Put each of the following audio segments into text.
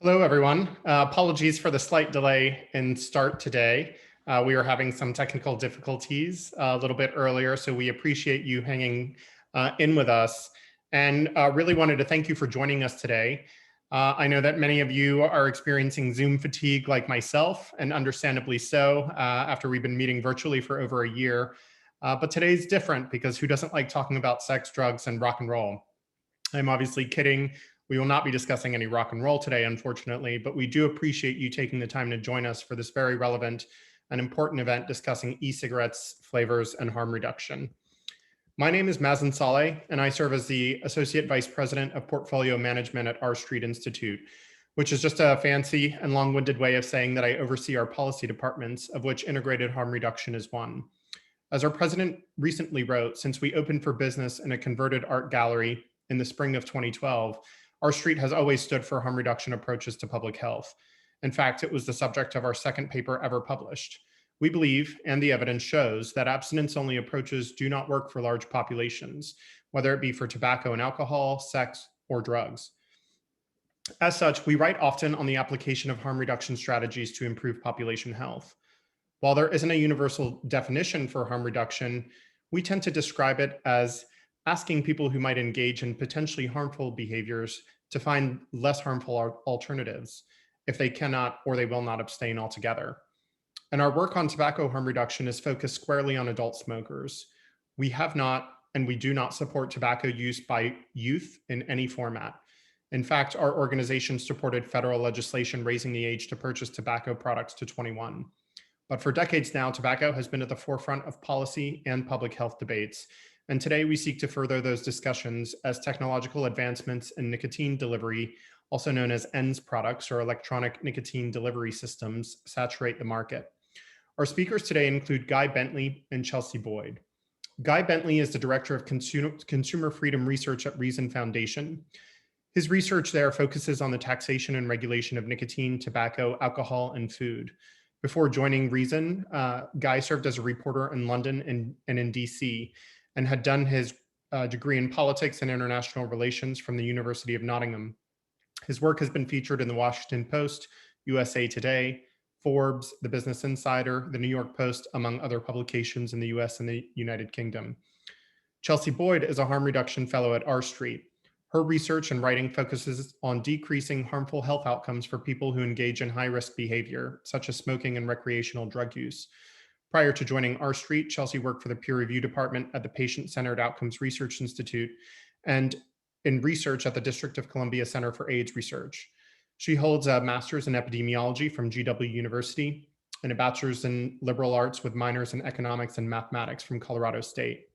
Hello, everyone. Apologies for the slight delay in start today. We were having some technical difficulties a little bit earlier, so we appreciate you hanging in with us and really wanted to thank you for joining us today. I know that many of you are experiencing Zoom fatigue like myself, and understandably so, after we've been meeting virtually for over a year. But today's different because who doesn't like talking about sex, drugs, and rock and roll? I'm obviously kidding. We will not be discussing any rock and roll today, unfortunately, but we do appreciate you taking the time to join us for this very relevant and important event discussing e-cigarettes, flavors, and harm reduction. My name is Mazen Saleh, and I serve as the Associate Vice President of Portfolio Management at R Street Institute, which is just a fancy and long-winded way of saying that I oversee our policy departments, of which integrated harm reduction is one. As our president recently wrote, since we opened for business in a converted art gallery in the spring of 2012, our street has always stood for harm reduction approaches to public health. In fact, it was the subject of our second paper ever published. We believe, and the evidence shows, that abstinence-only approaches do not work for large populations, whether it be for tobacco and alcohol, sex, or drugs. As such, we write often on the application of harm reduction strategies to improve population health. While there isn't a universal definition for harm reduction, we tend to describe it as asking people who might engage in potentially harmful behaviors to find less harmful alternatives if they cannot or they will not abstain altogether. And our work on tobacco harm reduction is focused squarely on adult smokers. We have not and we do not support tobacco use by youth in any format. In fact, our organization supported federal legislation raising the age to purchase tobacco products to 21. But for decades now, tobacco has been at the forefront of policy and public health debates. And today we seek to further those discussions as technological advancements in nicotine delivery, also known as ENDS products or electronic nicotine delivery systems, saturate the market. Our speakers today include Guy Bentley and Chelsea Boyd. Guy Bentley is the Director of Consumer Freedom Research at Reason Foundation. His research there focuses on the taxation and regulation of nicotine, tobacco, alcohol, and food. Before joining Reason, Guy served as a reporter in London and in DC, and had done his degree in politics and international relations from the University of Nottingham. His work has been featured in the Washington Post, USA Today, Forbes, the Business Insider, the New York Post, among other publications in the US and the United Kingdom. Chelsea Boyd is a harm reduction fellow at R Street. Her research and writing focuses on decreasing harmful health outcomes for people who engage in high-risk behavior, such as smoking and recreational drug use. Prior to joining R Street, Chelsea worked for the peer review department at the Patient-Centered Outcomes Research Institute and in research at the District of Columbia Center for AIDS Research. She holds a master's in epidemiology from GW University and a bachelor's in liberal arts with minors in economics and mathematics from Colorado State.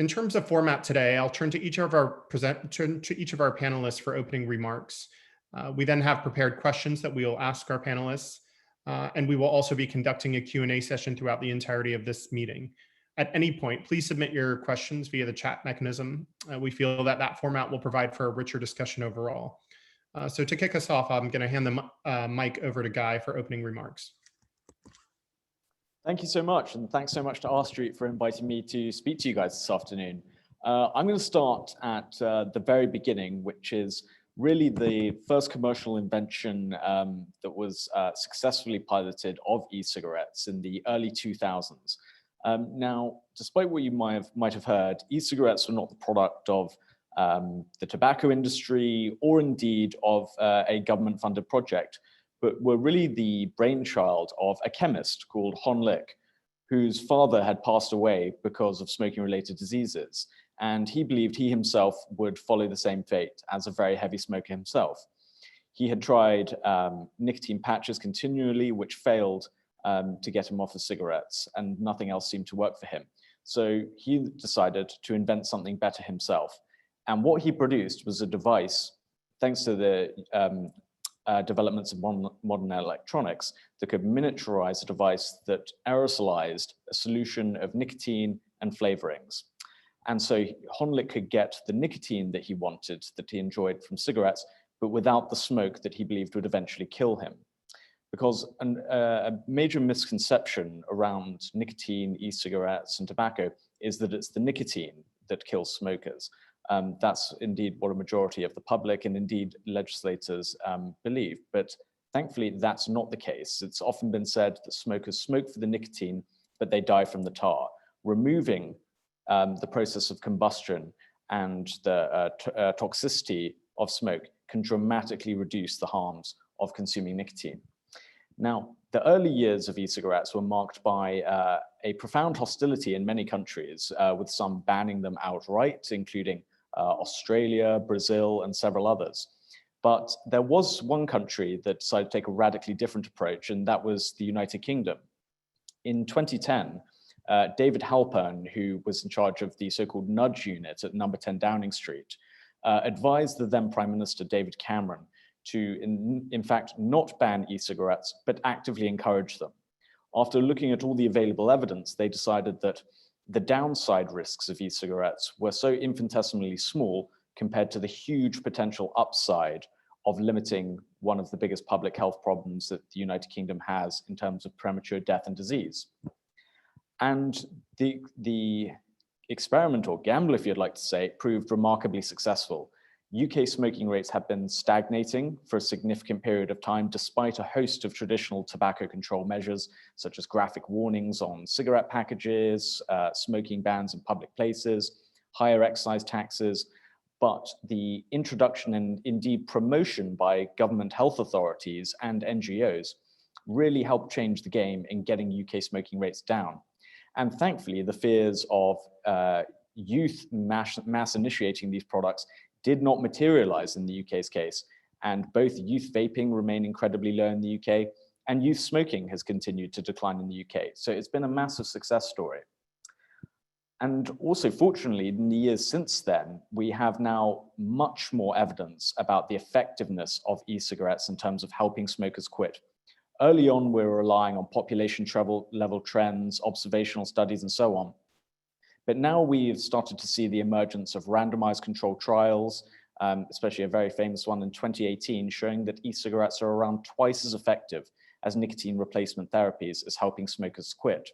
In terms of format today, I'll turn to each of our panelists for opening remarks. We then have prepared questions that we will ask our panelists. And we will also be conducting a Q&A session throughout the entirety of this meeting. At any point, please submit your questions via the chat mechanism. We feel that that format will provide for a richer discussion overall. So to kick us off, I'm going to hand the mic over to Guy for opening remarks. Thank you so much, and thanks so much to R Street for inviting me to speak to you guys this afternoon. I'm going to start at the very beginning, which is really the first commercial invention that was successfully piloted of e-cigarettes in the early 2000s. Now, despite what you might have heard, e-cigarettes were not the product of the tobacco industry or indeed of a government-funded project, but were really the brainchild of a chemist called Hon Lik, whose father had passed away because of smoking-related diseases. And he believed he himself would follow the same fate as a very heavy smoker himself. He had tried nicotine patches continually, which failed to get him off the cigarettes, and nothing else seemed to work for him. So he decided to invent something better himself. And what he produced was a device, thanks to the developments of modern electronics, that could miniaturize a device that aerosolized a solution of nicotine and flavorings. And so Hon Lik could get the nicotine that he wanted, that he enjoyed from cigarettes, but without the smoke that he believed would eventually kill him. Because a major misconception around nicotine, e-cigarettes, and tobacco is that it's the nicotine that kills smokers. That's indeed what a majority of the public and indeed legislators believe. But thankfully, that's not the case. It's often been said that smokers smoke for the nicotine, but they die from the tar. Removing the process of combustion and the toxicity of smoke can dramatically reduce the harms of consuming nicotine. Now, the early years of e-cigarettes were marked by a profound hostility in many countries, with some banning them outright, including Australia, Brazil, and several others. But there was one country that decided to take a radically different approach, and that was the United Kingdom. In 2010, David Halpern, who was in charge of the so-called nudge unit at number 10 Downing Street, advised the then Prime Minister David Cameron to, in fact, not ban e-cigarettes, but actively encourage them. After looking at all the available evidence, they decided that the downside risks of e-cigarettes were so infinitesimally small compared to the huge potential upside of limiting one of the biggest public health problems that the United Kingdom has in terms of premature death and disease. And the experiment, or gamble if you'd like to say, proved remarkably successful. UK smoking rates have been stagnating for a significant period of time, despite a host of traditional tobacco control measures, such as graphic warnings on cigarette packages, smoking bans in public places, higher excise taxes. But the introduction and indeed promotion by government health authorities and NGOs really helped change the game in getting UK smoking rates down. And thankfully, the fears of youth mass initiating these products did not materialize in the UK's case. And both youth vaping remain incredibly low in the UK, and youth smoking has continued to decline in the UK. So it's been a massive success story. And also, fortunately, in the years since then, we have now much more evidence about the effectiveness of e-cigarettes in terms of helping smokers quit. Early on, we were relying on population level trends, observational studies, and so on. But now we've started to see the emergence of randomized controlled trials, especially a very famous one in 2018, showing that e-cigarettes are around twice as effective as nicotine replacement therapies as helping smokers quit.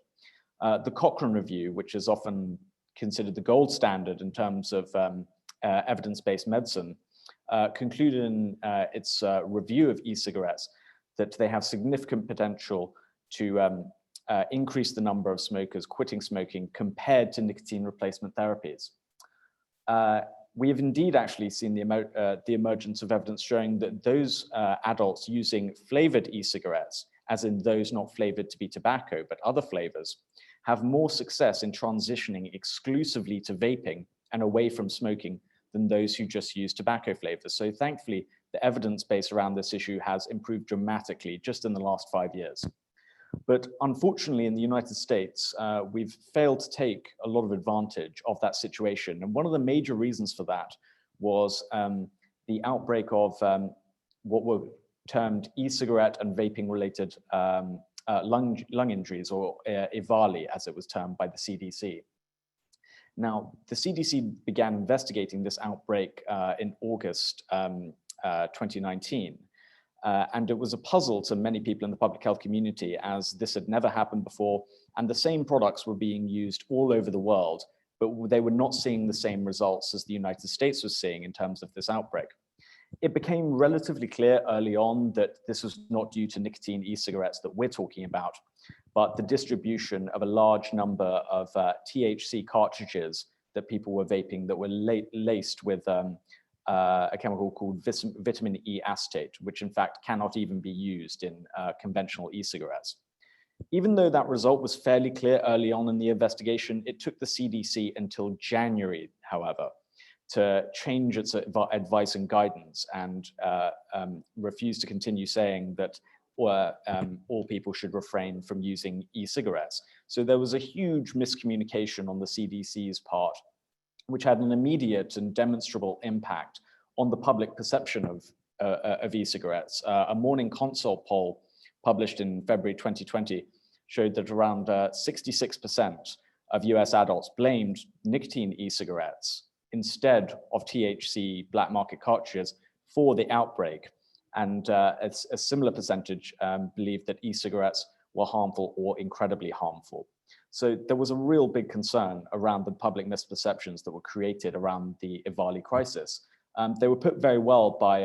The Cochrane Review, which is often considered the gold standard in terms of evidence-based medicine, concluded in its review of e-cigarettes that they have significant potential to increase the number of smokers quitting smoking compared to nicotine replacement therapies. We have indeed actually seen the emergence of evidence showing that those adults using flavored e-cigarettes, as in those not flavored to be tobacco, but other flavors, have more success in transitioning exclusively to vaping and away from smoking than those who just use tobacco flavors. So thankfully, the evidence base around this issue has improved dramatically just in the last 5 years. But unfortunately, in the United States, we've failed to take a lot of advantage of that situation. And one of the major reasons for that was the outbreak of what were termed e-cigarette and vaping-related lung injuries, or EVALI, as it was termed by the CDC. Now, the CDC began investigating this outbreak in August 2019. And it was a puzzle to many people in the public health community, as this had never happened before, and the same products were being used all over the world, but they were not seeing the same results as the United States was seeing in terms of this outbreak. It became relatively clear early on that this was not due to nicotine e-cigarettes that we're talking about, but the distribution of a large number of THC cartridges that people were vaping that were laced with a chemical called vitamin E acetate, which in fact cannot even be used in conventional e-cigarettes. Even though that result was fairly clear early on in the investigation, it took the CDC until January, however, to change its advice and guidance and refuse to continue saying that all people should refrain from using e-cigarettes. So there was a huge miscommunication on the CDC's part, which had an immediate and demonstrable impact on the public perception of e-cigarettes. A Morning Consult poll published in February 2020 showed that around 66% of US adults blamed nicotine e-cigarettes instead of THC black market cartridges for the outbreak. And a similar percentage believed that e-cigarettes were harmful or incredibly harmful. So there was a real big concern around the public misperceptions that were created around the EVALI crisis. They were put very well by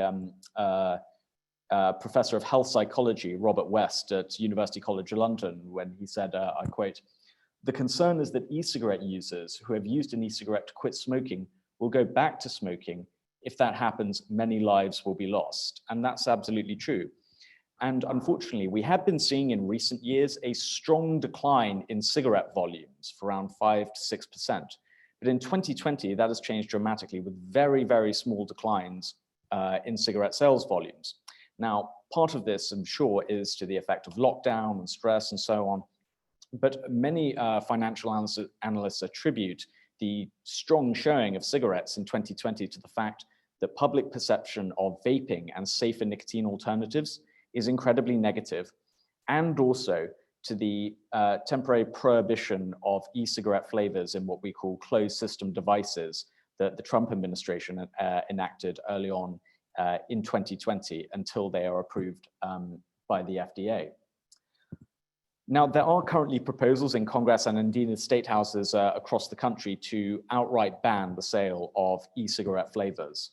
Professor of Health Psychology, Robert West at University College London, when he said, I quote, "The concern is that e-cigarette users who have used an e-cigarette to quit smoking will go back to smoking. If that happens, many lives will be lost." And that's absolutely true. And unfortunately, we have been seeing in recent years a strong decline in cigarette volumes for around 5 to 6%. But in 2020, that has changed dramatically with very, very small declines in cigarette sales volumes. Now, part of this, I'm sure, is to the effect of lockdown and stress and so on. But many financial analysts attribute the strong showing of cigarettes in 2020 to the fact that public perception of vaping and safer nicotine alternatives is incredibly negative, and also to the temporary prohibition of e-cigarette flavors in what we call closed system devices that the Trump administration enacted early on in 2020 until they are approved by the FDA. Now, there are currently proposals in Congress and indeed in state houses across the country to outright ban the sale of e-cigarette flavors.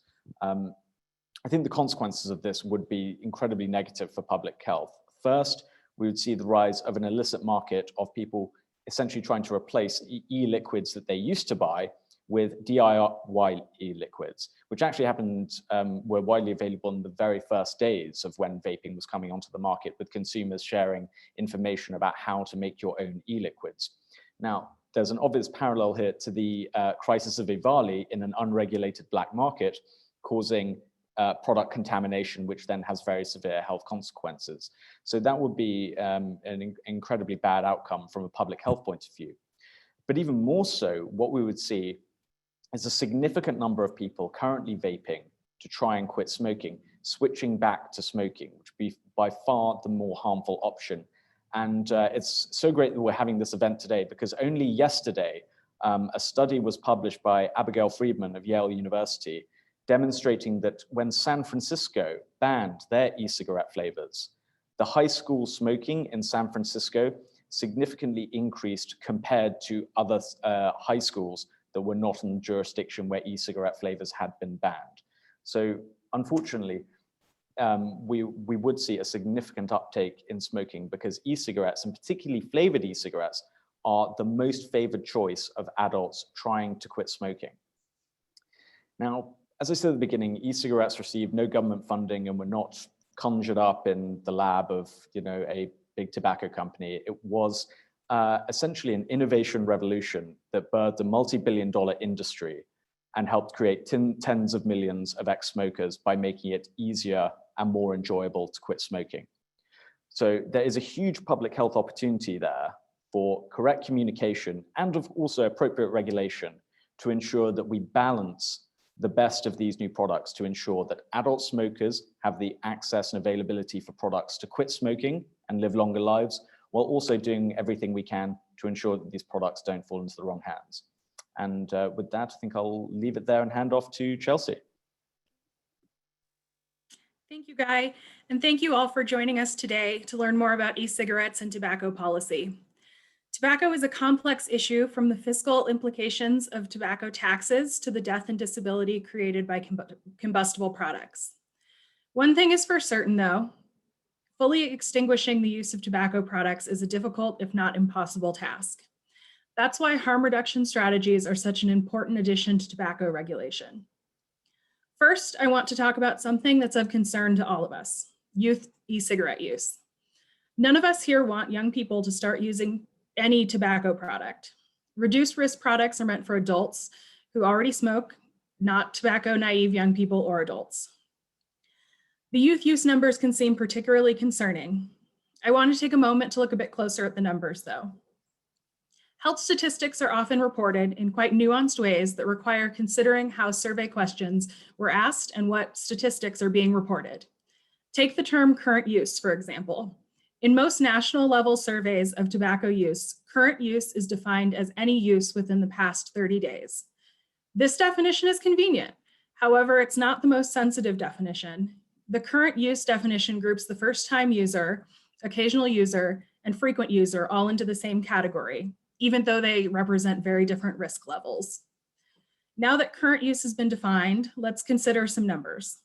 I think the consequences of this would be incredibly negative for public health. First, we would see the rise of an illicit market of people essentially trying to replace e-liquids that they used to buy with DIY e-liquids, which actually happened, were widely available in the very first days of when vaping was coming onto the market, with consumers sharing information about how to make your own e-liquids. Now, there's an obvious parallel here to the crisis of EVALI in an unregulated black market, causing product contamination, which then has very severe health consequences. So that would be an incredibly bad outcome from a public health point of view. But even more so, what we would see is a significant number of people currently vaping to try and quit smoking, switching back to smoking, which would be by far the more harmful option. And it's so great that we're having this event today, because only yesterday, a study was published by Abigail Friedman of Yale University, demonstrating that when San Francisco banned their e-cigarette flavors, the high school smoking in San Francisco significantly increased compared to other high schools that were not in the jurisdiction where e-cigarette flavors had been banned. So unfortunately, we would see a significant uptake in smoking, because e-cigarettes, and particularly flavored e-cigarettes, are the most favored choice of adults trying to quit smoking. Now, as I said at the beginning, e-cigarettes receive no government funding and were not conjured up in the lab of, a big tobacco company. It was essentially an innovation revolution that birthed a multi-billion-dollar industry and helped create tens of millions of ex-smokers by making it easier and more enjoyable to quit smoking. So there is a huge public health opportunity there for correct communication and also appropriate regulation to ensure that we balance the best of these new products, to ensure that adult smokers have the access and availability for products to quit smoking and live longer lives, while also doing everything we can to ensure that these products don't fall into the wrong hands. And with that, I think I'll leave it there and hand off to Chelsea. Thank you, Guy. And thank you all for joining us today to learn more about e-cigarettes and tobacco policy. Tobacco is a complex issue, from the fiscal implications of tobacco taxes to the death and disability created by combustible products. One thing is for certain, though: fully extinguishing the use of tobacco products is a difficult, if not impossible, task. That's why harm reduction strategies are such an important addition to tobacco regulation. First, I want to talk about something that's of concern to all of us: youth e-cigarette use. None of us here want young people to start using any tobacco product. Reduced risk products are meant for adults who already smoke, not tobacco naive young people or adults. The youth use numbers can seem particularly concerning. I want to take a moment to look a bit closer at the numbers, though. Health statistics are often reported in quite nuanced ways that require considering how survey questions were asked and what statistics are being reported. Take the term current use, for example. In most national level surveys of tobacco use, current use is defined as any use within the past 30 days. This definition is convenient. However, it's not the most sensitive definition. The current use definition groups the first-time user, occasional user, and frequent user all into the same category, even though they represent very different risk levels. Now that current use has been defined, let's consider some numbers.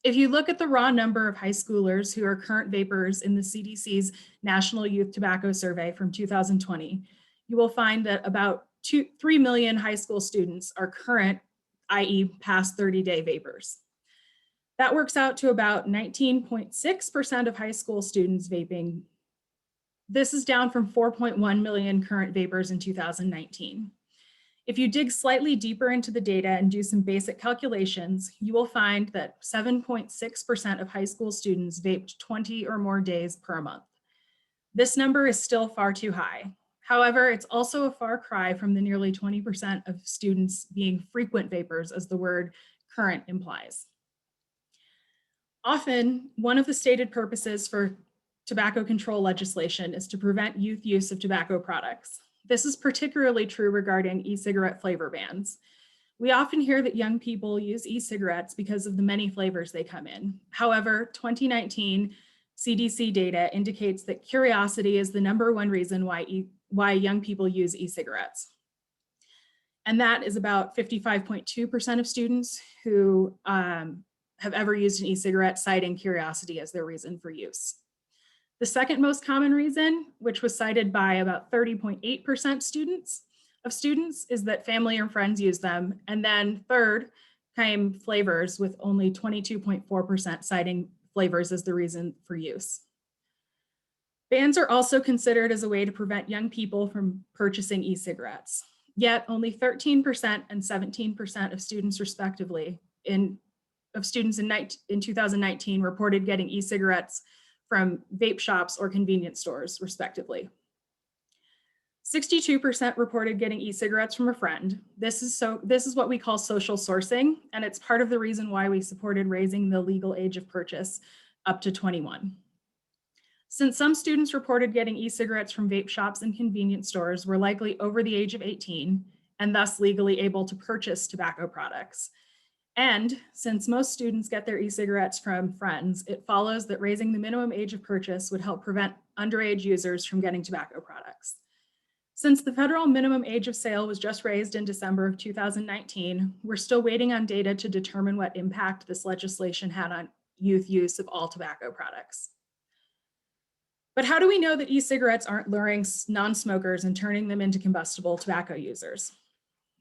If you look at the raw number of high schoolers who are current vapors in the CDC's National Youth Tobacco Survey from 2020, you will find that about 3 million high school students are current, i.e. past 30-day vapors. That works out to about 19.6% of high school students vaping. This is down from 4.1 million current vapors in 2019. If you dig slightly deeper into the data and do some basic calculations, you will find that 7.6% of high school students vaped 20 or more days per month. This number is still far too high. However, it's also a far cry from the nearly 20% of students being frequent vapors, as the word current implies. Often, one of the stated purposes for tobacco control legislation is to prevent youth use of tobacco products. This is particularly true regarding e-cigarette flavor bans. We often hear that young people use e-cigarettes because of the many flavors they come in. However, 2019 CDC data indicates that curiosity is the #1 reason why young people use e-cigarettes. And that is about 55.2% of students who have ever used an e-cigarette, citing curiosity as their reason for use. The second most common reason, which was cited by about 30.8% of students, is that family or friends use them. And then third came flavors, with only 22.4% citing flavors as the reason for use. Bans are also considered as a way to prevent young people from purchasing e-cigarettes. Yet only 13% and 17% of students respectively in 2019 reported getting e-cigarettes from vape shops or convenience stores, respectively. 62% reported getting e-cigarettes from a friend. This is what we call social sourcing, and it's part of the reason why we supported raising the legal age of purchase up to 21. Since some students reported getting e-cigarettes from vape shops and convenience stores were likely over the age of 18 and thus legally able to purchase tobacco products. And since most students get their e-cigarettes from friends, it follows that raising the minimum age of purchase would help prevent underage users from getting tobacco products. Since the federal minimum age of sale was just raised in December of 2019, we're still waiting on data to determine what impact this legislation had on youth use of all tobacco products. But how do we know that e-cigarettes aren't luring non-smokers and turning them into combustible tobacco users?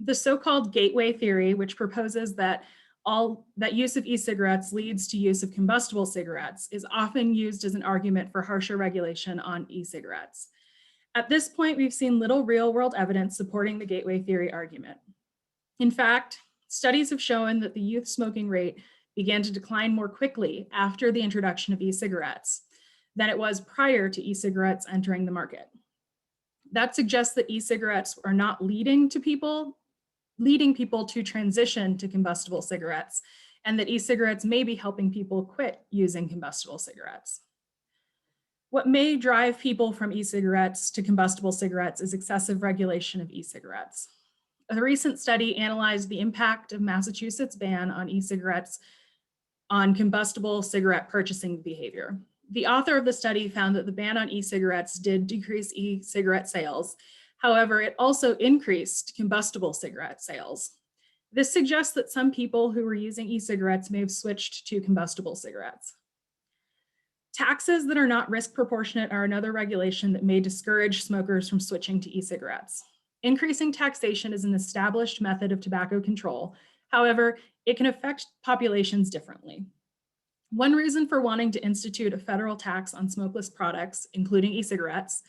The so-called gateway theory, which proposes that use of e-cigarettes leads to use of combustible cigarettes, is often used as an argument for harsher regulation on e-cigarettes. At this point, we've seen little real-world evidence supporting the gateway theory argument. In fact, studies have shown that the youth smoking rate began to decline more quickly after the introduction of e-cigarettes than it was prior to e-cigarettes entering the market. That suggests that e-cigarettes are not leading people to transition to combustible cigarettes, and that e-cigarettes may be helping people quit using combustible cigarettes. What may drive people from e-cigarettes to combustible cigarettes is excessive regulation of e-cigarettes. A recent study analyzed the impact of Massachusetts' ban on e-cigarettes on combustible cigarette purchasing behavior. The author of the study found that the ban on e-cigarettes did decrease e-cigarette sales. However, it also increased combustible cigarette sales. This suggests that some people who were using e-cigarettes may have switched to combustible cigarettes. Taxes that are not risk proportionate are another regulation that may discourage smokers from switching to e-cigarettes. Increasing taxation is an established method of tobacco control. However, it can affect populations differently. One reason for wanting to institute a federal tax on smokeless products, including e-cigarettes,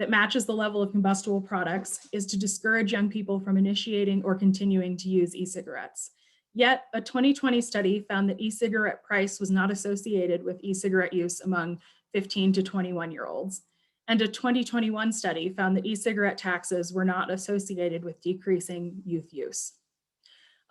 that matches the level of combustible products is to discourage young people from initiating or continuing to use e-cigarettes. Yet, a 2020 study found that e-cigarette price was not associated with e-cigarette use among 15 to 21-year-olds. And a 2021 study found that e-cigarette taxes were not associated with decreasing youth use.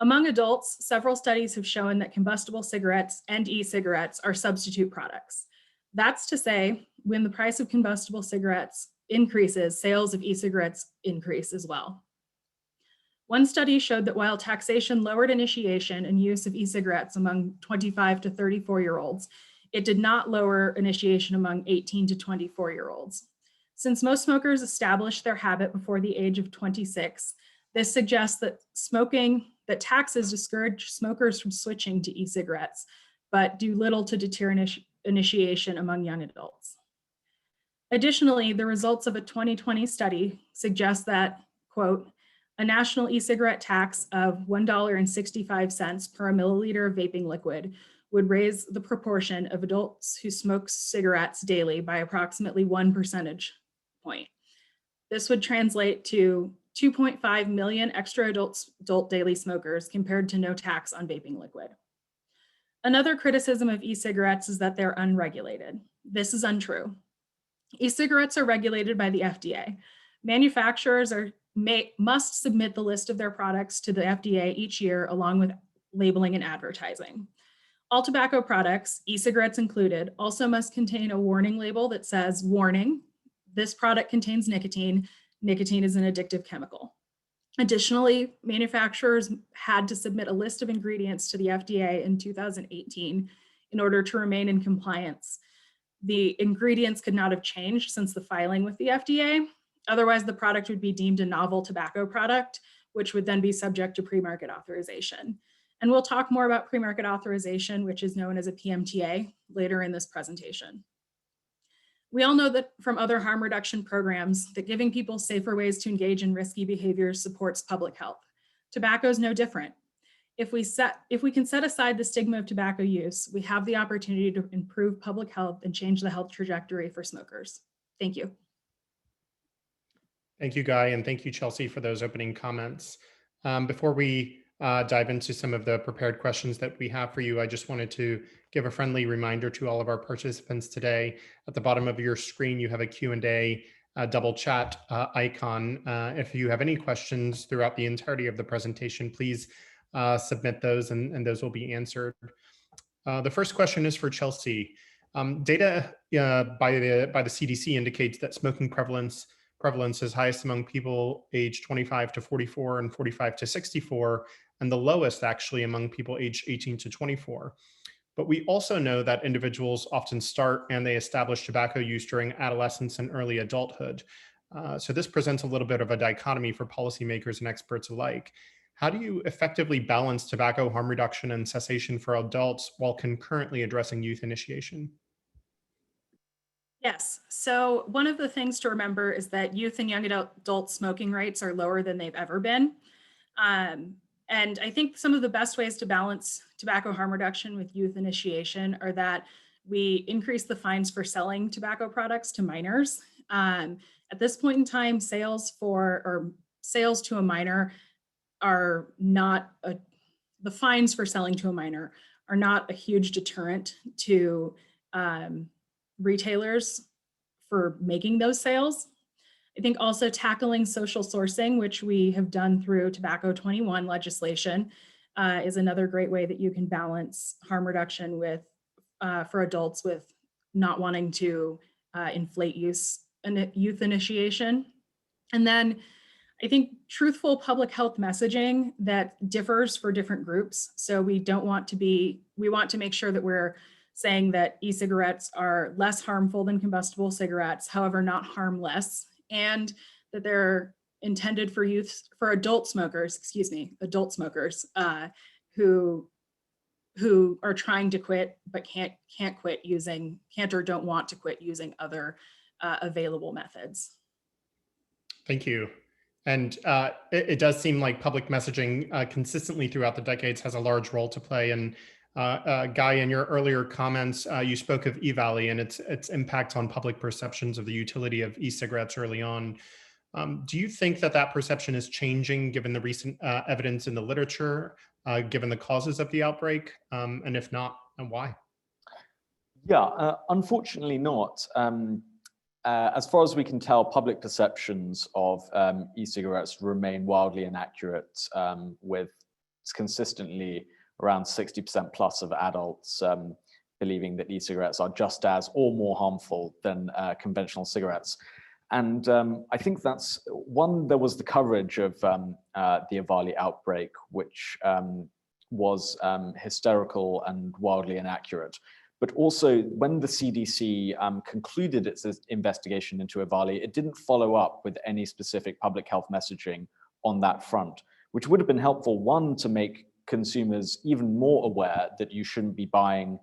Among adults, several studies have shown that combustible cigarettes and e-cigarettes are substitute products. That's to say, when the price of combustible cigarettes increases, sales of e-cigarettes increase as well. One study showed that while taxation lowered initiation and use of e-cigarettes among 25 to 34-year-olds, it did not lower initiation among 18 to 24-year-olds. Since most smokers establish their habit before the age of 26, this suggests that taxes discourage smokers from switching to e-cigarettes, but do little to deter initiation among young adults. Additionally, the results of a 2020 study suggest that, quote, a national e-cigarette tax of $1.65 per milliliter of vaping liquid would raise the proportion of adults who smoke cigarettes daily by approximately 1 percentage point. This would translate to 2.5 million extra adult daily smokers compared to no tax on vaping liquid. Another criticism of e-cigarettes is that they're unregulated. This is untrue. E-cigarettes are regulated by the FDA. Manufacturers must submit the list of their products to the FDA each year, along with labeling and advertising. All tobacco products, e-cigarettes included, also must contain a warning label that says, warning, this product contains nicotine. Nicotine is an addictive chemical. Additionally, manufacturers had to submit a list of ingredients to the FDA in 2018 in order to remain in compliance. The ingredients could not have changed since the filing with the FDA. Otherwise, the product would be deemed a novel tobacco product, which would then be subject to pre-market authorization. And we'll talk more about pre-market authorization, which is known as a PMTA, later in this presentation. We all know that from other harm reduction programs that giving people safer ways to engage in risky behaviors supports public health. Tobacco is no different. If we can set aside the stigma of tobacco use, we have the opportunity to improve public health and change the health trajectory for smokers. Thank you. Thank you, Guy, and thank you, Chelsea, for those opening comments. Before we dive into some of the prepared questions that we have for you, I just wanted to give a friendly reminder to all of our participants today. At the bottom of your screen, you have a Q&A double chat icon. If you have any questions throughout the entirety of the presentation, please submit those and those will be answered. The first question is for Chelsea. Data by the CDC indicates that smoking prevalence is highest among people aged 25 to 44 and 45 to 64, and the lowest actually among people aged 18 to 24. But we also know that individuals often start and they establish tobacco use during adolescence and early adulthood. So this presents a little bit of a dichotomy for policymakers and experts alike. How do you effectively balance tobacco harm reduction and cessation for adults while concurrently addressing youth initiation? Yes, so one of the things to remember is that youth and young adult smoking rates are lower than they've ever been. And I think some of the best ways to balance tobacco harm reduction with youth initiation are that we increase the fines for selling tobacco products to minors. At this point in time, sales to a minor are not, the fines for selling to a minor are not a huge deterrent to retailers for making those sales. I think also tackling social sourcing, which we have done through Tobacco 21 legislation, is another great way that you can balance harm reduction with for adults with not wanting to inflate youth initiation. And then I think truthful public health messaging that differs for different groups. So we want to make sure that we're saying that e-cigarettes are less harmful than combustible cigarettes, however, not harmless, and that they're intended for adult smokers who are trying to quit but can't or don't want to quit using other available methods. Thank you. And it does seem like public messaging consistently throughout the decades has a large role to play. And Guy, in your earlier comments, you spoke of E-Valley and its impact on public perceptions of the utility of e-cigarettes early on. Do you think that perception is changing given the recent evidence in the literature, given the causes of the outbreak? And if not, why? Yeah, unfortunately not. As far as we can tell, public perceptions of e-cigarettes remain wildly inaccurate, with consistently around 60% plus of adults believing that e-cigarettes are just as or more harmful than conventional cigarettes. And I think that's one, there was the coverage of the EVALI outbreak, which was hysterical and wildly inaccurate. But also, when the CDC concluded its investigation into EVALI, it didn't follow up with any specific public health messaging on that front, which would have been helpful, one, to make consumers even more aware that you shouldn't be buying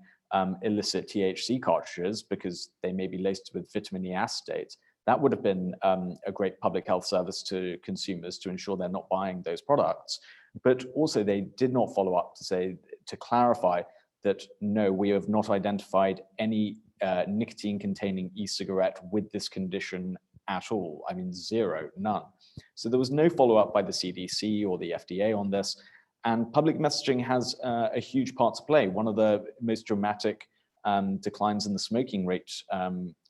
illicit THC cartridges because they may be laced with vitamin E acetate. That would have been a great public health service to consumers to ensure they're not buying those products. But also, they did not follow up to clarify that no, we have not identified any nicotine-containing e-cigarette with this condition at all. I mean, zero, none. So there was no follow-up by the CDC or the FDA on this, and public messaging has a huge part to play. One of the most dramatic declines in the smoking rate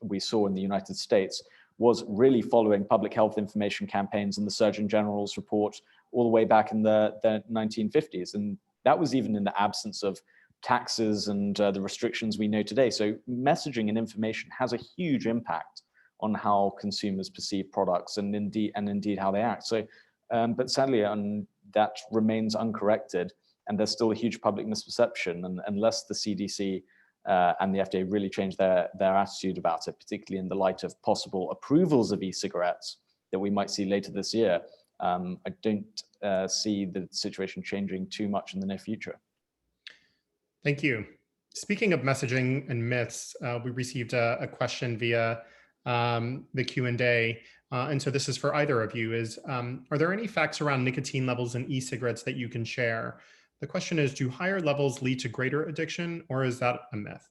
we saw in the United States was really following public health information campaigns and the Surgeon General's report all the way back in the 1950s. And that was even in the absence of taxes and the restrictions we know today. So messaging and information has a huge impact on how consumers perceive products and indeed how they act. So, but sadly, that remains uncorrected, and there's still a huge public misperception. And unless the CDC and the FDA really change their attitude about it, particularly in the light of possible approvals of e-cigarettes that we might see later this year, I don't see the situation changing too much in the near future. Thank you. Speaking of messaging and myths, we received a question via the Q&A. And so this is for either of you, are there any facts around nicotine levels in e-cigarettes that you can share? The question is, do higher levels lead to greater addiction, or is that a myth?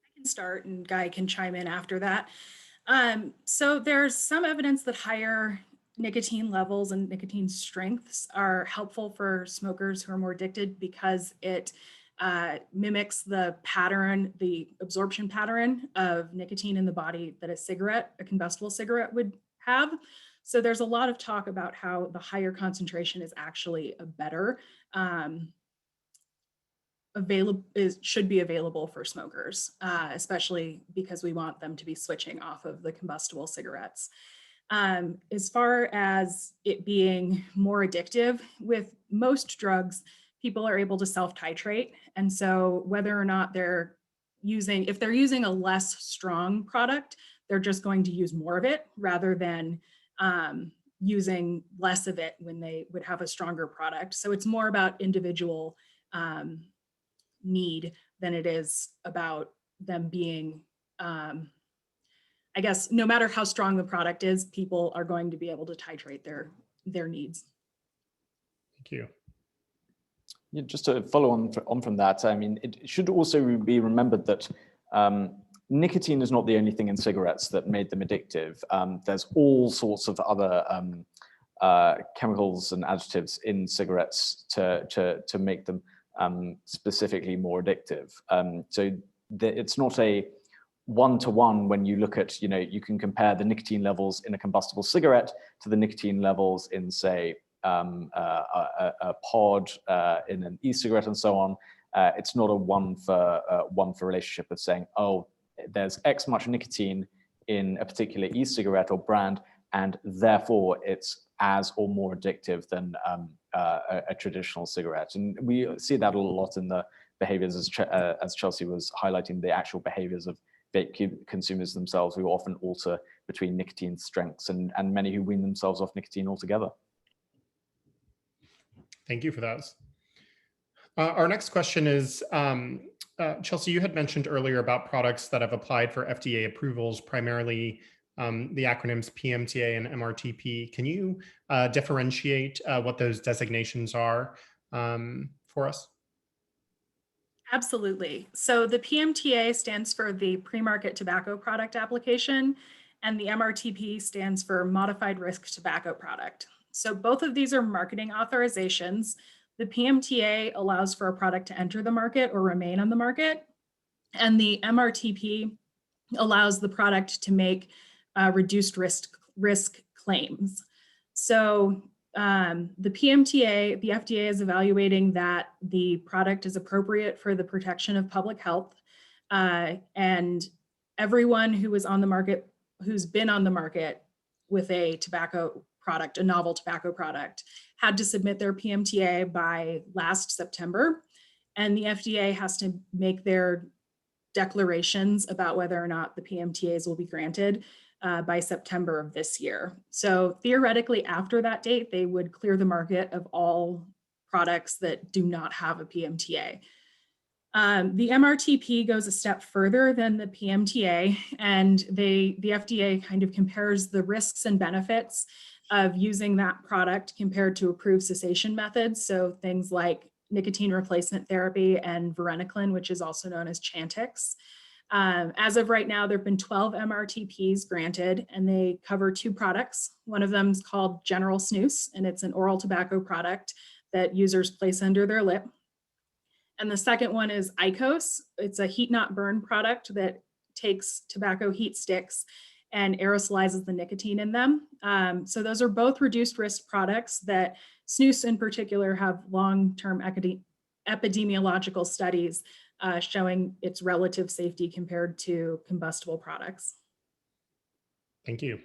I can start and Guy can chime in after that. So there's some evidence that higher nicotine levels and nicotine strengths are helpful for smokers who are more addicted because it mimics the absorption pattern of nicotine in the body that a combustible cigarette would have. So there's a lot of talk about how the higher concentration is actually a better should be available for smokers, especially because we want them to be switching off of the combustible cigarettes. As far as it being more addictive, with most drugs, people are able to self-titrate. And so whether or not if they're using a less strong product, they're just going to use more of it rather than using less of it when they would have a stronger product. So it's more about individual need than it is about them being, I guess, no matter how strong the product is, people are going to be able to titrate their needs. Thank you. Yeah, just to follow on from that, I mean, it should also be remembered that nicotine is not the only thing in cigarettes that made them addictive. There's all sorts of other chemicals and additives in cigarettes to make them specifically more addictive. So it's not a one-to-one when you look at, you can compare the nicotine levels in a combustible cigarette to the nicotine levels in, say, a pod in an e-cigarette and so on. It's not a one for relationship of saying, oh, there's X much nicotine in a particular e-cigarette or brand, and therefore it's as or more addictive than a traditional cigarette. And we see that a lot in the behaviors, as Chelsea was highlighting, the actual behaviors of vape consumers themselves, who often alter between nicotine strengths, and many who wean themselves off nicotine altogether. Thank you for those. Our next question is, Chelsea, you had mentioned earlier about products that have applied for FDA approvals, primarily the acronyms PMTA and MRTP. Can you differentiate what those designations are for us? Absolutely. So the PMTA stands for the Pre-Market Tobacco Product Application, and the MRTP stands for Modified Risk Tobacco Product. So both of these are marketing authorizations. The PMTA allows for a product to enter the market or remain on the market, and the MRTP allows the product to make reduced risk claims. So the PMTA, the FDA is evaluating that the product is appropriate for the protection of public health, and everyone who is on the market, who's been on the market with a tobacco product, a novel tobacco product, had to submit their PMTA by last September. and the FDA has to make their declarations about whether or not the PMTAs will be granted by September of this year. So theoretically, after that date, they would clear the market of all products that do not have a PMTA. The MRTP goes a step further than the PMTA, and the FDA kind of compares the risks and benefits of using that product compared to approved cessation methods. So things like nicotine replacement therapy and varenicline, which is also known as Chantix. As of right now, there have been 12 MRTPs granted, and they cover 2 products. One of them is called General Snus, and it's an oral tobacco product that users place under their lip. And the second one is IQOS. It's a heat not burn product that takes tobacco heat sticks and aerosolizes the nicotine in them. So those are both reduced risk products that snus in particular have long-term epidemiological studies showing its relative safety compared to combustible products. Thank you.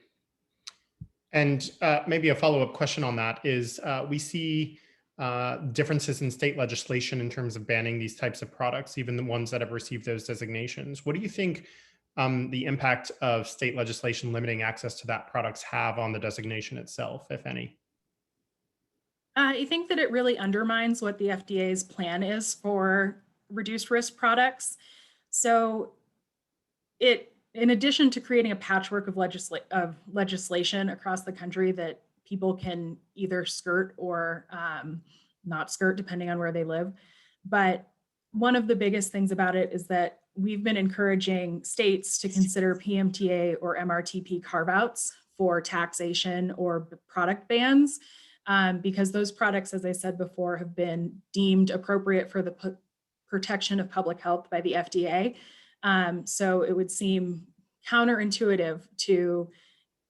And maybe a follow-up question on that is we see differences in state legislation in terms of banning these types of products, even the ones that have received those designations. What do you think the impact of state legislation limiting access to that products have on the designation itself, if any? I think that it really undermines what the FDA's plan is for reduced risk products. So in addition to creating a patchwork of legislation across the country that people can either skirt or not skirt, depending on where they live. But one of the biggest things about it is that we've been encouraging states to consider PMTA or MRTP carve-outs for taxation or product bans, because those products, as I said before, have been deemed appropriate for the protection of public health by the FDA. So it would seem counterintuitive to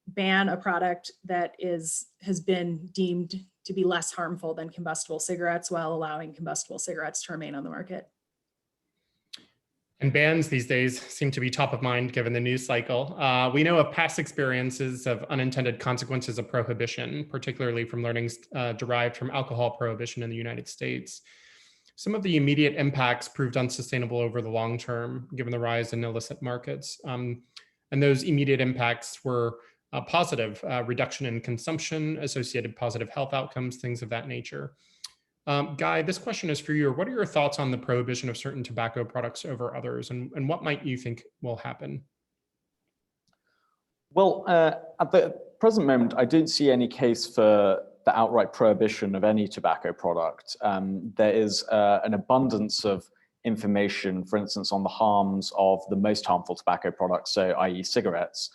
ban a product that has been deemed to be less harmful than combustible cigarettes while allowing combustible cigarettes to remain on the market. And bans these days seem to be top of mind given the news cycle. We know of past experiences of unintended consequences of prohibition, particularly from learnings derived from alcohol prohibition in the United States. Some of the immediate impacts proved unsustainable over the long term, given the rise in illicit markets. And those immediate impacts were positive, reduction in consumption, associated positive health outcomes, things of that nature. Guy, this question is for you. What are your thoughts on the prohibition of certain tobacco products over others, and what might you think will happen? Well, at the present moment, I don't see any case for the outright prohibition of any tobacco product. There is an abundance of information, for instance, on the harms of the most harmful tobacco products, so i.e. cigarettes.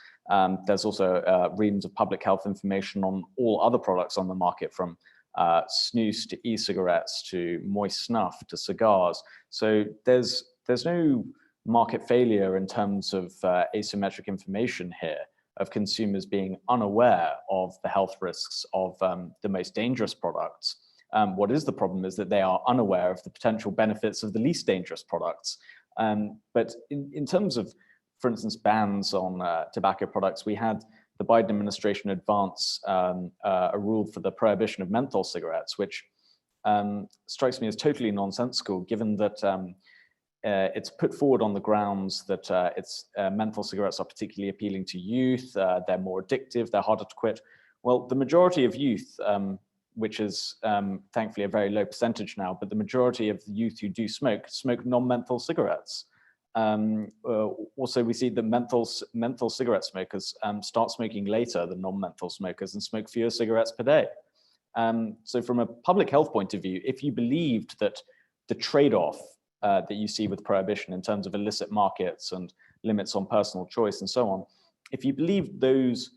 There's also reams of public health information on all other products on the market, from snus to e-cigarettes to moist snuff to cigars. So there's no market failure in terms of asymmetric information here, of consumers being unaware of the health risks of the most dangerous products. What is the problem is that they are unaware of the potential benefits of the least dangerous products. But in terms of, for instance, bans on tobacco products, we had the Biden administration advance a rule for the prohibition of menthol cigarettes, which strikes me as totally nonsensical, given that it's put forward on the grounds that menthol cigarettes are particularly appealing to youth, they're more addictive, they're harder to quit. Well, the majority of youth, which is thankfully a very low percentage now, but the majority of the youth who do smoke non-menthol cigarettes. Also, we see that menthol cigarette smokers start smoking later than non-menthol smokers and smoke fewer cigarettes per day. So from a public health point of view, if you believed that the trade-off that you see with prohibition in terms of illicit markets and limits on personal choice and so on, if you believed those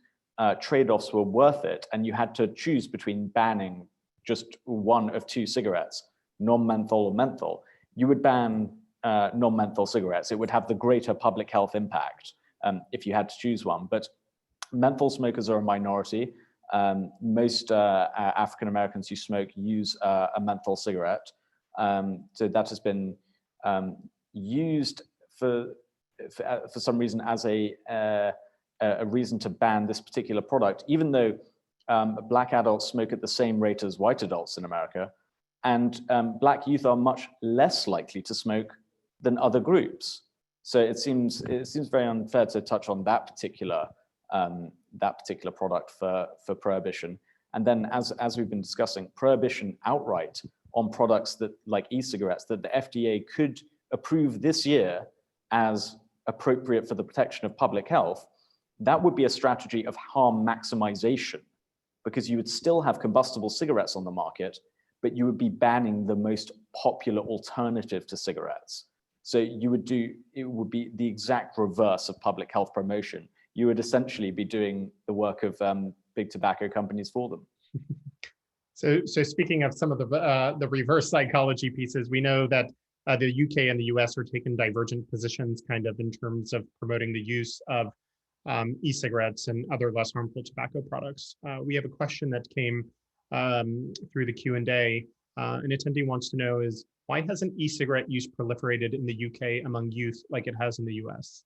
trade-offs were worth it and you had to choose between banning just one of 2 cigarettes, non-menthol or menthol, you would ban non-menthol cigarettes. It would have the greater public health impact if you had to choose one. But menthol smokers are a minority. Most African Americans who smoke use a menthol cigarette. So that has been used for some reason as a reason to ban this particular product, even though Black adults smoke at the same rate as white adults in America. And Black youth are much less likely to smoke than other groups. So it seems very unfair to touch on that particular product for prohibition. And then, as we've been discussing, prohibition outright on products that, like e-cigarettes, that the FDA could approve this year as appropriate for the protection of public health, that would be a strategy of harm maximization, because you would still have combustible cigarettes on the market, but you would be banning the most popular alternative to cigarettes. So it would be the exact reverse of public health promotion. You would essentially be doing the work of big tobacco companies for them. So speaking of some of the reverse psychology pieces, we know that the UK and the US are taking divergent positions kind of in terms of promoting the use of e-cigarettes and other less harmful tobacco products. We have a question that came through the Q&A. An attendee wants to know is, why hasn't e-cigarette use proliferated in the UK among youth like it has in the US?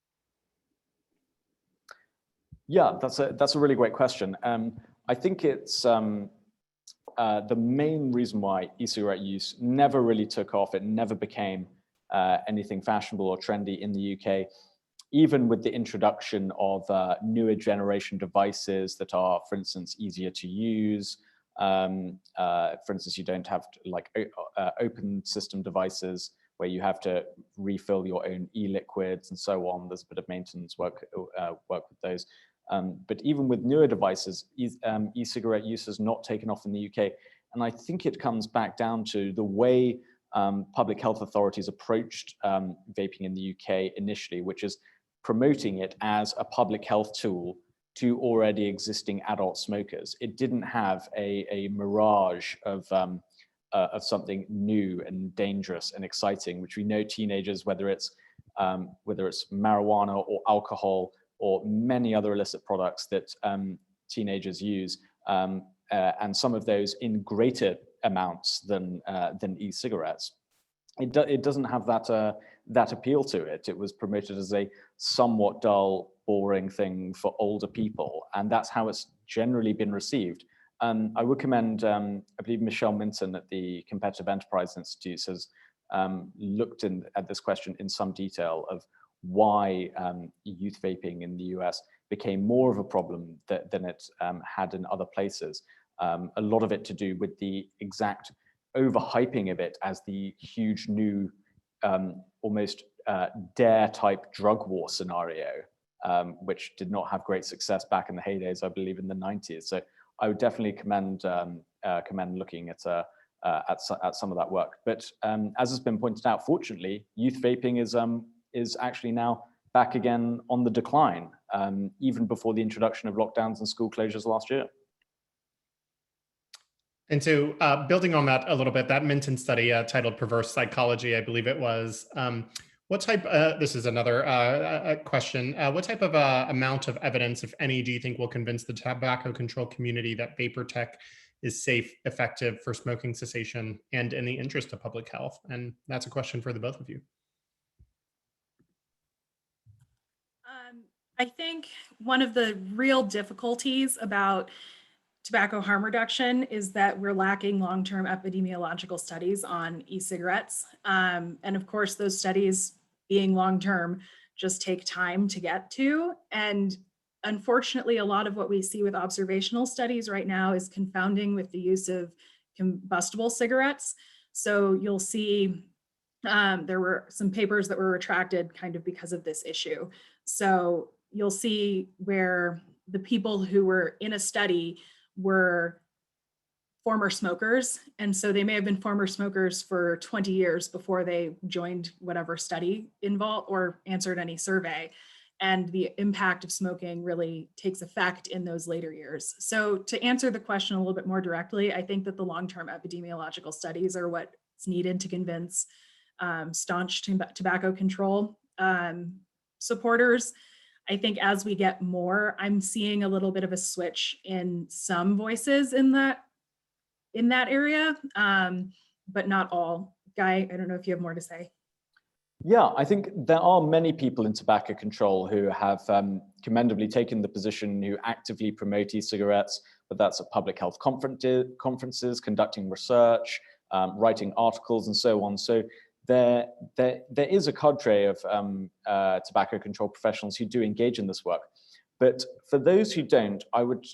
Yeah, that's a really great question. I think it's the main reason why e-cigarette use never really took off. It never became anything fashionable or trendy in the UK, even with the introduction of newer generation devices that are, for instance, easier to use. For instance, you don't have like open system devices where you have to refill your own e-liquids and so on. There's a bit of maintenance work with those. But even with newer devices, e-cigarette use has not taken off in the UK. And I think it comes back down to the way public health authorities approached vaping in the UK initially, which is promoting it as a public health tool to already existing adult smokers. It didn't have a mirage of something new and dangerous and exciting, which we know teenagers, whether it's marijuana or alcohol or many other illicit products that teenagers use, and some of those in greater amounts than e-cigarettes. It doesn't have that appeal to it. It was promoted as a somewhat dull, boring thing for older people, and that's how it's generally been received. I would commend, I believe Michelle Minton at the Competitive Enterprise Institute has looked at this question in some detail of why youth vaping in the US became more of a problem than it had in other places. A lot of it to do with the exact overhyping of it as the huge new, almost dare-type drug war scenario, which did not have great success back in the heydays, I believe, in the 90s. So I would definitely commend looking at some of that work. But as has been pointed out, fortunately, youth vaping is actually now back again on the decline, even before the introduction of lockdowns and school closures last year. And so building on that a little bit, that Minton study titled Perverse Psychology, I believe it was, what type, this is another question, what type of amount of evidence, if any, do you think will convince the tobacco control community that vapor tech is safe, effective for smoking cessation, and in the interest of public health? And that's a question for the both of you. I think one of the real difficulties about tobacco harm reduction is that we're lacking long-term epidemiological studies on e-cigarettes. And of course, those studies being long-term just take time to get to. And unfortunately, a lot of what we see with observational studies right now is confounding with the use of combustible cigarettes. So you'll see there were some papers that were retracted kind of because of this issue. So you'll see where the people who were in a study were former smokers. And so they may have been former smokers for 20 years before they joined whatever study involved or answered any survey. And the impact of smoking really takes effect in those later years. So to answer the question a little bit more directly, I think that the long-term epidemiological studies are what's needed to convince staunch tobacco control supporters. I think as we get more, I'm seeing a little bit of a switch in some voices in that area, but not all. Guy, I don't know if you have more to say. Yeah, I think there are many people in tobacco control who have commendably taken the position, who actively promote e-cigarettes, but that's at public health conferences, conducting research, writing articles and so on. So there is a cadre of tobacco control professionals who do engage in this work. But for those who don't, I would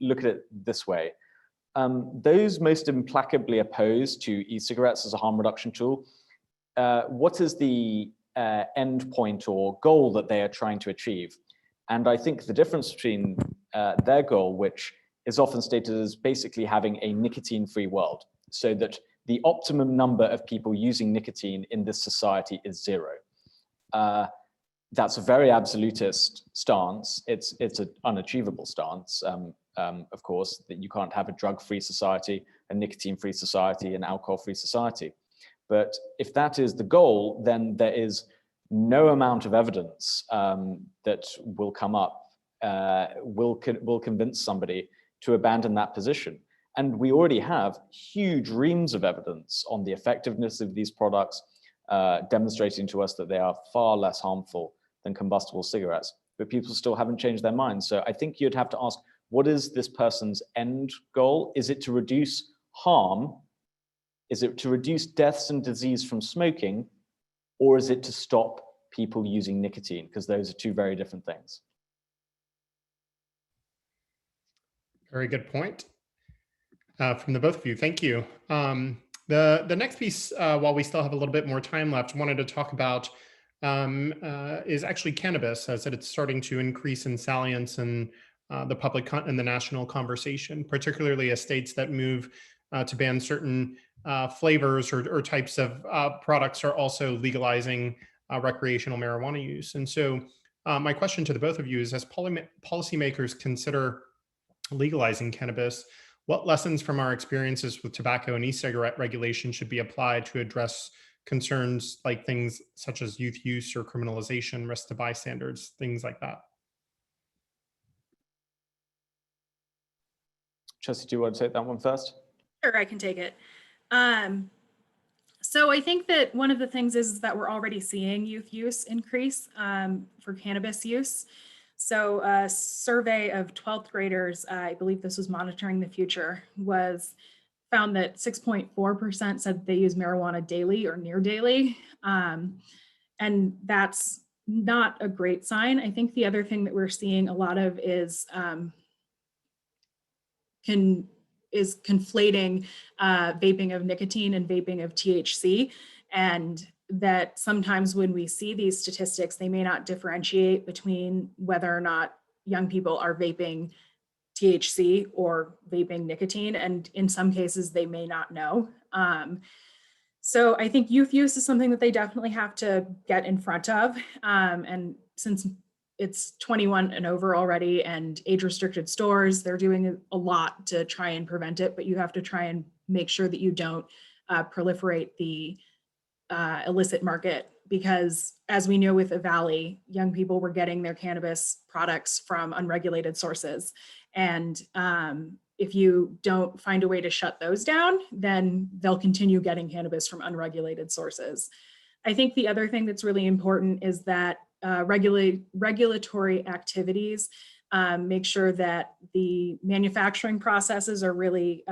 look at it this way. Those most implacably opposed to e-cigarettes as a harm reduction tool, what is the end point or goal that they are trying to achieve? And I think the difference between their goal, which is often stated as basically having a nicotine-free world, so that the optimum number of people using nicotine in this society is 0. That's a very absolutist stance. It's an unachievable stance, of course, that you can't have a drug-free society, a nicotine-free society, an alcohol-free society. But if that is the goal, then there is no amount of evidence that will come up will convince somebody to abandon that position. And we already have huge reams of evidence on the effectiveness of these products, demonstrating to us that they are far less harmful than combustible cigarettes, but people still haven't changed their minds. So I think you'd have to ask, what is this person's end goal? Is it to reduce harm? Is it to reduce deaths and disease from smoking? Or is it to stop people using nicotine? Because those are two very different things. Very good point from the both of you. Thank you. The next piece, while we still have a little bit more time left, wanted to talk about is actually cannabis, as it's starting to increase in salience in the public and the national conversation, particularly as states that move to ban certain flavors or types of products are also legalizing recreational marijuana use. And so my question to the both of you is, as policymakers consider legalizing cannabis, what lessons from our experiences with tobacco and e-cigarette regulation should be applied to address concerns like things such as youth use or criminalization, risk to bystanders, things like that? Chelsea, do you want to take that one first? Sure, I can take it. So I think that one of the things is that we're already seeing youth use increase for cannabis use. So a survey of 12th graders, I believe this was Monitoring the Future, found that 6.4% said they use marijuana daily or near daily. And that's not a great sign. I think the other thing that we're seeing a lot of is conflating vaping of nicotine and vaping of THC, and that sometimes when we see these statistics, they may not differentiate between whether or not young people are vaping THC or vaping nicotine, and in some cases they may not know. So I think youth use is something that they definitely have to get in front of, and since it's 21 and over already and age restricted stores, they're doing a lot to try and prevent it, but you have to try and make sure that you don't proliferate the illicit market, because as we know with the Valley, young people were getting their cannabis products from unregulated sources. And if you don't find a way to shut those down, then they'll continue getting cannabis from unregulated sources. I think the other thing that's really important is that regulatory activities make sure that the manufacturing processes are really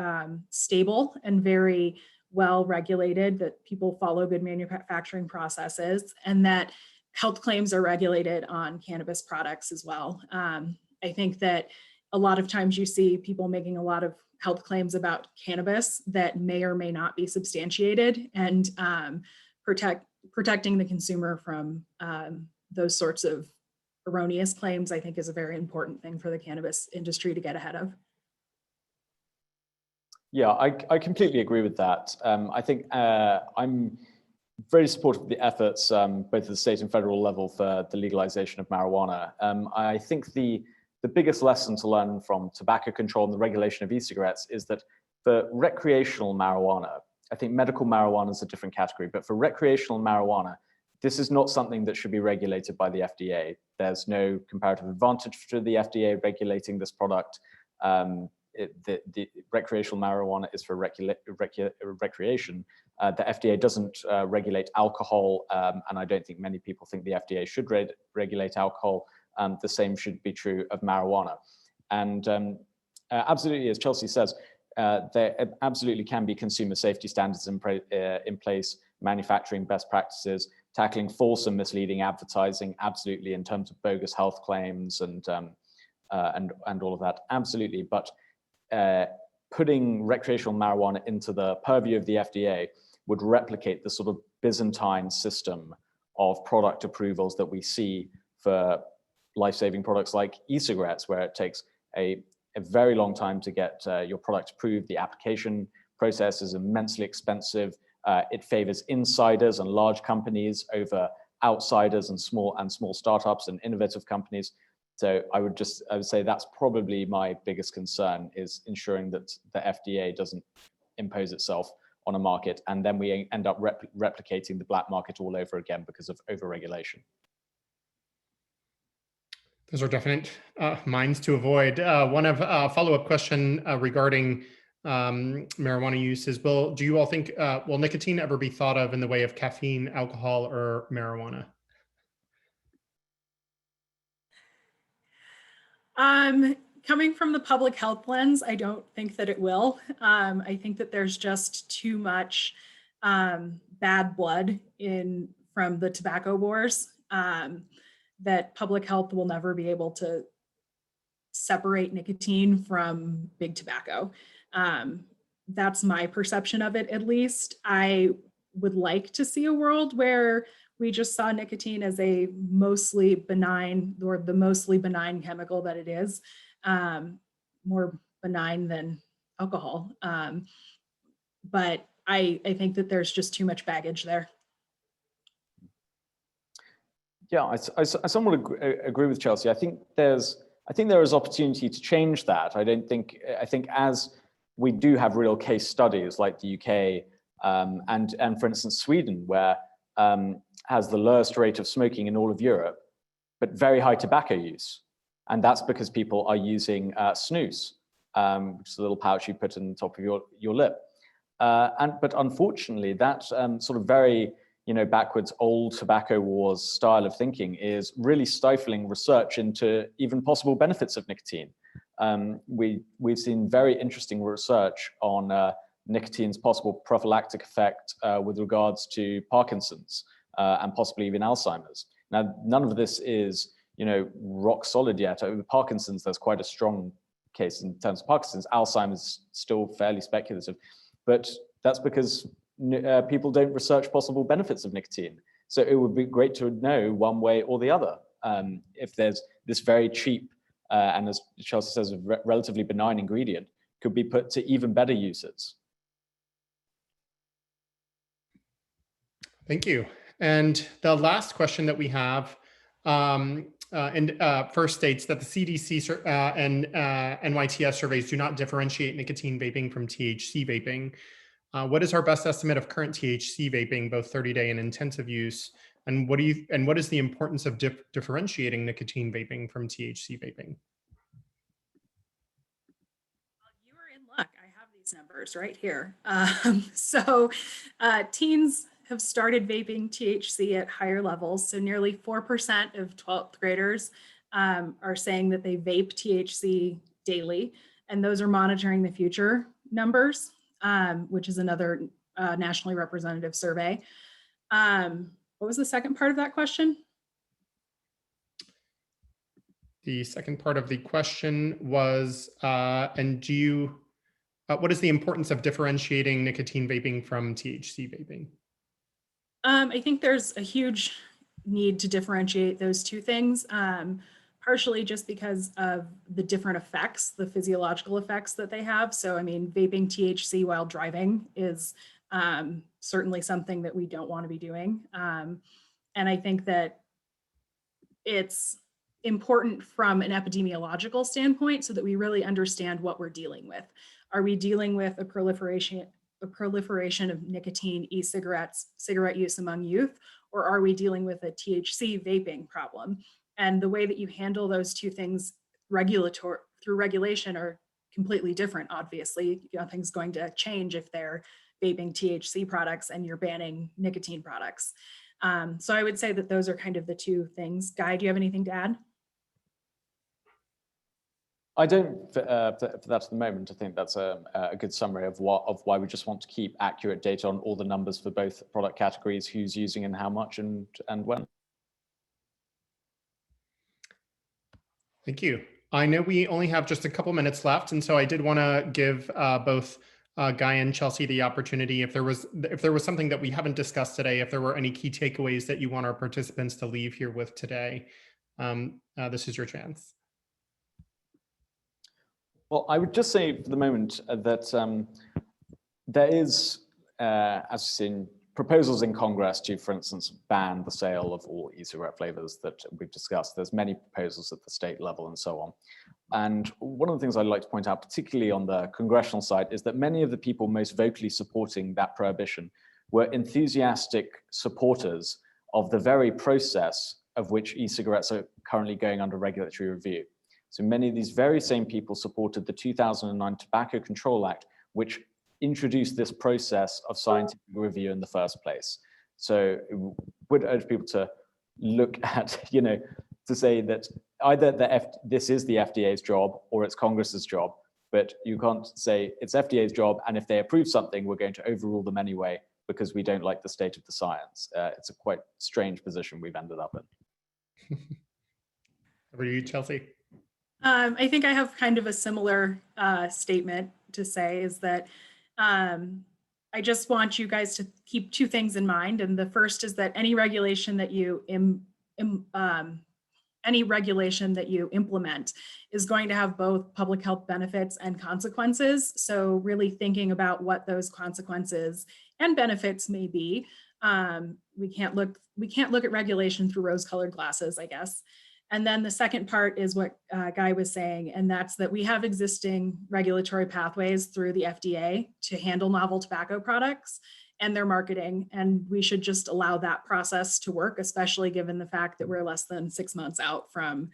stable and very well regulated, that people follow good manufacturing processes, and that health claims are regulated on cannabis products as well. I think that a lot of times you see people making a lot of health claims about cannabis that may or may not be substantiated, and protecting the consumer from those sorts of erroneous claims, I think, is a very important thing for the cannabis industry to get ahead of. Yeah, I completely agree with that. I think I'm very supportive of the efforts, both at the state and federal level, for the legalization of marijuana. I think the biggest lesson to learn from tobacco control and the regulation of e-cigarettes is that for recreational marijuana, I think medical marijuana is a different category, but for recreational marijuana, this is not something that should be regulated by the FDA. There's no comparative advantage to the FDA regulating this product. The recreational marijuana is for recreation. The FDA doesn't regulate alcohol, and I don't think many people think the FDA should regulate alcohol. The same should be true of marijuana. And absolutely, as Chelsea says, there absolutely can be consumer safety standards in place, manufacturing best practices, tackling false and misleading advertising, absolutely, in terms of bogus health claims and all of that, absolutely. But putting recreational marijuana into the purview of the FDA would replicate the sort of Byzantine system of product approvals that we see for life-saving products like e-cigarettes, where it takes a very long time to get your product approved. The application process is immensely expensive. It favors insiders and large companies over outsiders and small startups and innovative companies. So I would say that's probably my biggest concern, is ensuring that the FDA doesn't impose itself on a market, and then we end up replicating the black market all over again because of overregulation. Those are definite mines to avoid. One of follow-up question regarding marijuana use is, do you all think, will nicotine ever be thought of in the way of caffeine, alcohol, or marijuana? Coming from the public health lens, I don't think that it will. I think that there's just too much bad blood from the tobacco wars, that public health will never be able to separate nicotine from big tobacco. That's my perception of it, at least. I would like to see a world where we just saw nicotine as a mostly benign, or the mostly benign chemical that it is, more benign than alcohol. But I think that there's just too much baggage there. Yeah, I somewhat agree with Chelsea. I think there is opportunity to change that. I think as we do have real case studies like the UK and for instance Sweden, where has the lowest rate of smoking in all of Europe, but very high tobacco use. And that's because people are using snus, which is a little pouch you put in the top of your lip. But unfortunately, that sort of very backwards old tobacco wars style of thinking is really stifling research into even possible benefits of nicotine. We've seen very interesting research on nicotine's possible prophylactic effect with regards to Parkinson's and possibly even Alzheimer's. Now, none of this is rock solid yet. Over Parkinson's, there's quite a strong case in terms of Parkinson's. Alzheimer's still fairly speculative, but that's because people don't research possible benefits of nicotine. So it would be great to know one way or the other. If there's this very cheap and, as Chelsea says, a relatively benign ingredient could be put to even better uses. Thank you. And the last question that we have first states that the CDC and NYTS surveys do not differentiate nicotine vaping from THC vaping. What is our best estimate of current THC vaping, both 30-day and intensive use? And what is the importance of differentiating nicotine vaping from THC vaping? You are in luck. I have these numbers right here. Teens have started vaping THC at higher levels. So nearly 4% of 12th graders are saying that they vape THC daily. And those are monitoring the future numbers, which is another nationally representative survey. What was the second part of that question? The second part of the question was, what is the importance of differentiating nicotine vaping from THC vaping? I think there's a huge need to differentiate those two things, partially just because of the different effects, the physiological effects that they have. So, I mean, vaping THC while driving is certainly something that we don't want to be doing. And I think that it's important from an epidemiological standpoint so that we really understand what we're dealing with. Are we dealing with a proliferation of nicotine e-cigarettes, cigarette use among youth, or are we dealing with a THC vaping problem? And the way that you handle those two things through regulation are completely different, obviously. Nothing's going to change if they're vaping THC products and you're banning nicotine products. So I would say that those are kind of the two things. Guy, do you have anything to add? I don't for that at the moment. I think that's a good summary of why we just want to keep accurate data on all the numbers for both product categories, who's using and how much and when. Thank you. I know we only have just a couple minutes left, and so I did want to give both Guy and Chelsea the opportunity, if there was something that we haven't discussed today, if there were any key takeaways that you want our participants to leave here with today, this is your chance. Well, I would just say for the moment that there is, as you've seen, proposals in Congress to, for instance, ban the sale of all e-cigarette flavors that we've discussed. There's many proposals at the state level and so on. And one of the things I'd like to point out, particularly on the congressional side, is that many of the people most vocally supporting that prohibition were enthusiastic supporters of the very process of which e-cigarettes are currently going under regulatory review. So many of these very same people supported the 2009 Tobacco Control Act, which introduced this process of scientific review in the first place. So it would urge people to look at, to say that either this is the FDA's job or it's Congress's job, but you can't say it's FDA's job, and if they approve something, we're going to overrule them anyway because we don't like the state of the science. It's a quite strange position we've ended up in. Over to you, Chelsea. I think I have kind of a similar statement to say, is that I just want you guys to keep two things in mind. And the first is that any regulation that you implement is going to have both public health benefits and consequences. So really thinking about what those consequences and benefits may be. We can't look at regulation through rose-colored glasses, I guess. And then the second part is what Guy was saying, and that's that we have existing regulatory pathways through the FDA to handle novel tobacco products and their marketing. And we should just allow that process to work, especially given the fact that we're less than 6 months out from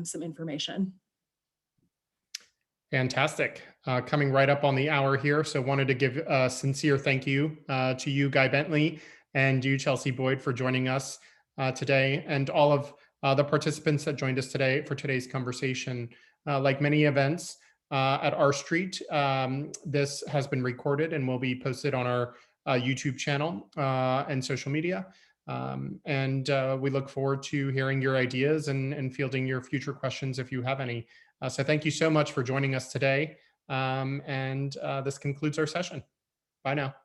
some information. Fantastic. Coming right up on the hour here. So wanted to give a sincere thank you to you, Guy Bentley, and you, Chelsea Boyd, for joining us today, and all of the participants that joined us today for today's conversation. Like many events at R Street, this has been recorded and will be posted on our YouTube channel and social media. And we look forward to hearing your ideas and fielding your future questions if you have any. So thank you so much for joining us today. And this concludes our session. Bye now.